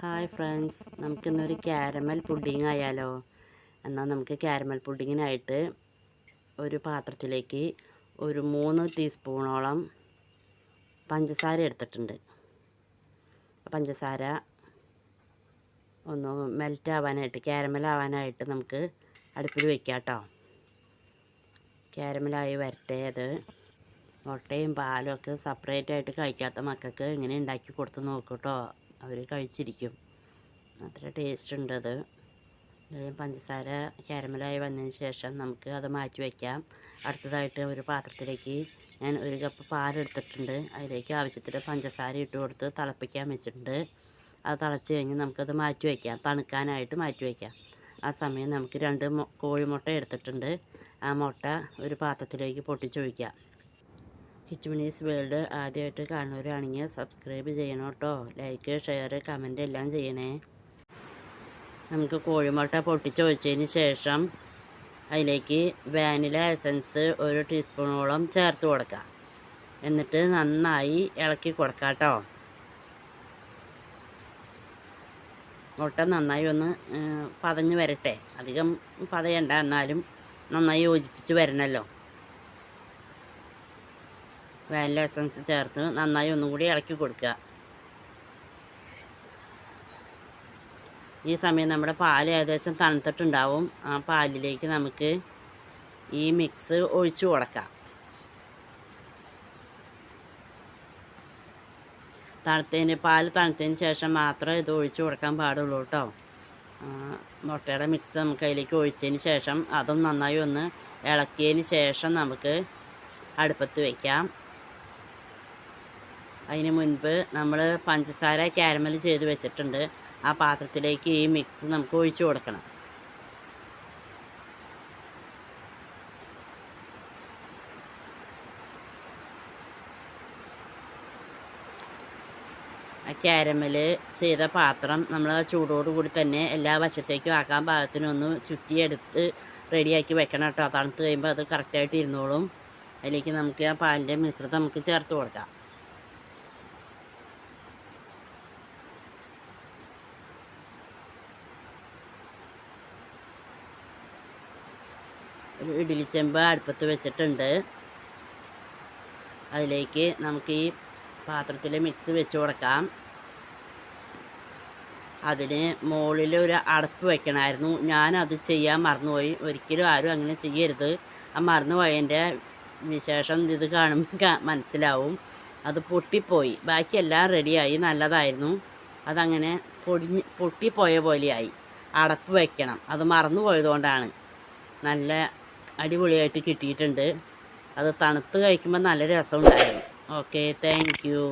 Hi friends, നമുക്കിന്നൊരു caramel pudding ആയാലോ? എന്നാൽ നമുക്ക് ക്യാരമൽ പുഡിങ്ങിനായിട്ട് ഒരു പാത്രത്തിലേക്ക് ഒരു 3 ടീസ്പൂണോളം പഞ്ചസാര എടുത്തിട്ടുണ്ട്. പഞ്ചസാര ഒന്ന് മെൽറ്റ് ആവാനായിട്ട്, ക്യാരമൽ ആവാനായിട്ട് നമുക്ക് അടുപ്പിൽ വയ്ക്കാം കേട്ടോ. ക്യാരമലായി വരട്ടെ. അത് മുട്ടയും പാലും ഒക്കെ സെപ്പറേറ്റ് ആയിട്ട് കഴിക്കാത്ത മക്കൾക്ക് ഇങ്ങനെ ഉണ്ടാക്കി കൊടുത്ത് നോക്കൂ കേട്ടോ. അവർ കഴിച്ചിരിക്കും. അത്ര ടേസ്റ്റ് ഉണ്ട് അത്. പഞ്ചസാര ക്യാരമലായി വന്നതിന് ശേഷം നമുക്ക് അത് മാറ്റി വയ്ക്കാം. അടുത്തതായിട്ട് ഒരു പാത്രത്തിലേക്ക് ഞാൻ 1 കപ്പ് പാലെടുത്തിട്ടുണ്ട്. അതിലേക്ക് ആവശ്യത്തിന് പഞ്ചസാര ഇട്ട് കൊടുത്ത് തിളപ്പിക്കാൻ വെച്ചിട്ടുണ്ട്. അത് തിളച്ച് കഴിഞ്ഞ് നമുക്കത് മാറ്റി വയ്ക്കാം, തണുക്കാനായിട്ട് മാറ്റി വയ്ക്കാം. ആ സമയം നമുക്ക് 2 കോഴിമുട്ട എടുത്തിട്ടുണ്ട്. ആ മുട്ട ഒരു പാത്രത്തിലേക്ക് പൊട്ടിച്ചൊഴിക്കാം. കിച്ചുമണീസ് വേൾഡ് ആദ്യമായിട്ട് കാണുന്നവരാണെങ്കിൽ സബ്സ്ക്രൈബ് ചെയ്യണം കേട്ടോ. ലൈക്ക്, ഷെയർ, കമൻറ്റ് എല്ലാം ചെയ്യണേ. നമുക്ക് കോഴിമുട്ട പൊട്ടിച്ചൊഴിച്ചതിന് ശേഷം അതിലേക്ക് വാനില എസൻസ് 1 ടീസ്പൂണോളം ചേർത്ത് കൊടുക്കാം. എന്നിട്ട് നന്നായി ഇളക്കി കൊടുക്കാം കേട്ടോ. മുട്ട നന്നായി ഒന്ന് പതഞ്ഞ് വരട്ടെ. അധികം പതയണ്ട, എന്നാലും നന്നായി യോജിപ്പിച്ച് വരണമല്ലോ. വാനില എസൻസ് ചേർത്ത് നന്നായി ഒന്നും കൂടി ഇളക്കി കൊടുക്കുക. ഈ സമയം നമ്മുടെ പാൽ ഏകദേശം തണുത്തിട്ടുണ്ടാവും. ആ പാലിലേക്ക് നമുക്ക് ഈ മിക്സ് ഒഴിച്ചു കൊടുക്കാം. പാൽ തണുത്തതിന് ശേഷം മാത്രമേ ഇത് ഒഴിച്ചു കൊടുക്കാൻ പാടുള്ളൂ കേട്ടോ. മുട്ടയുടെ മിക്സ് നമുക്ക് അതിലേക്ക് ഒഴിച്ചതിന് ശേഷം അതും നന്നായി ഒന്ന് ഇളക്കിയതിന് ശേഷം നമുക്ക് അടുപ്പത്ത് വയ്ക്കാം. അതിന് മുൻപ് നമ്മൾ പഞ്ചസാര ക്യാരമൽ ചെയ്ത് വെച്ചിട്ടുണ്ട്. ആ പാത്രത്തിലേക്ക് ഈ മിക്സ് നമുക്ക് ഒഴിച്ചു കൊടുക്കണം. ആ ക്യാരമൽ ചെയ്ത പാത്രം നമ്മൾ ചൂടോടുകൂടി തന്നെ എല്ലാ വശത്തേക്കും ആക്കാൻ പാകത്തിനൊന്ന് ചുറ്റിയെടുത്ത് റെഡിയാക്കി വെക്കണം കേട്ടോ. തണുത്ത് കഴിയുമ്പോൾ അത് കറക്റ്റായിട്ട് ഇരുന്നോളും. അതിലേക്ക് നമുക്ക് ആ പാലിൻ്റെ മിശ്രിതം നമുക്ക് ചേർത്ത് കൊടുക്കാം. ഒരു ഇഡ്ഡലിച്ചെമ്പ് അടുപ്പത്ത് വെച്ചിട്ടുണ്ട്. അതിലേക്ക് നമുക്ക് ഈ പാത്രത്തിൽ മിക്സ് വെച്ച് കൊടുക്കാം. അതിന് മുകളിൽ ഒരു അടപ്പ് വെക്കണമായിരുന്നു. ഞാനത് ചെയ്യാൻ മറന്നുപോയി. ഒരിക്കലും ആരും അങ്ങനെ ചെയ്യരുത്. ആ മറന്നുപോയതിൻ്റെ വിശേഷം ഇത് കാണുമ്പോൾ മനസ്സിലാവും. അത് പൊട്ടിപ്പോയി. ബാക്കിയെല്ലാം റെഡിയായി, നല്ലതായിരുന്നു. അതങ്ങനെ പൊട്ടിപ്പോയ പോലെയായി. അടപ്പ് വെക്കണം, അത് മറന്നു പോയതുകൊണ്ടാണ്. നല്ല അടിപൊളിയായിട്ട് കിട്ടിയിട്ടുണ്ട്. അത് തണുത്ത് കഴിക്കുമ്പോൾ നല്ല രസമുണ്ടായിരുന്നു. Okay, thank you.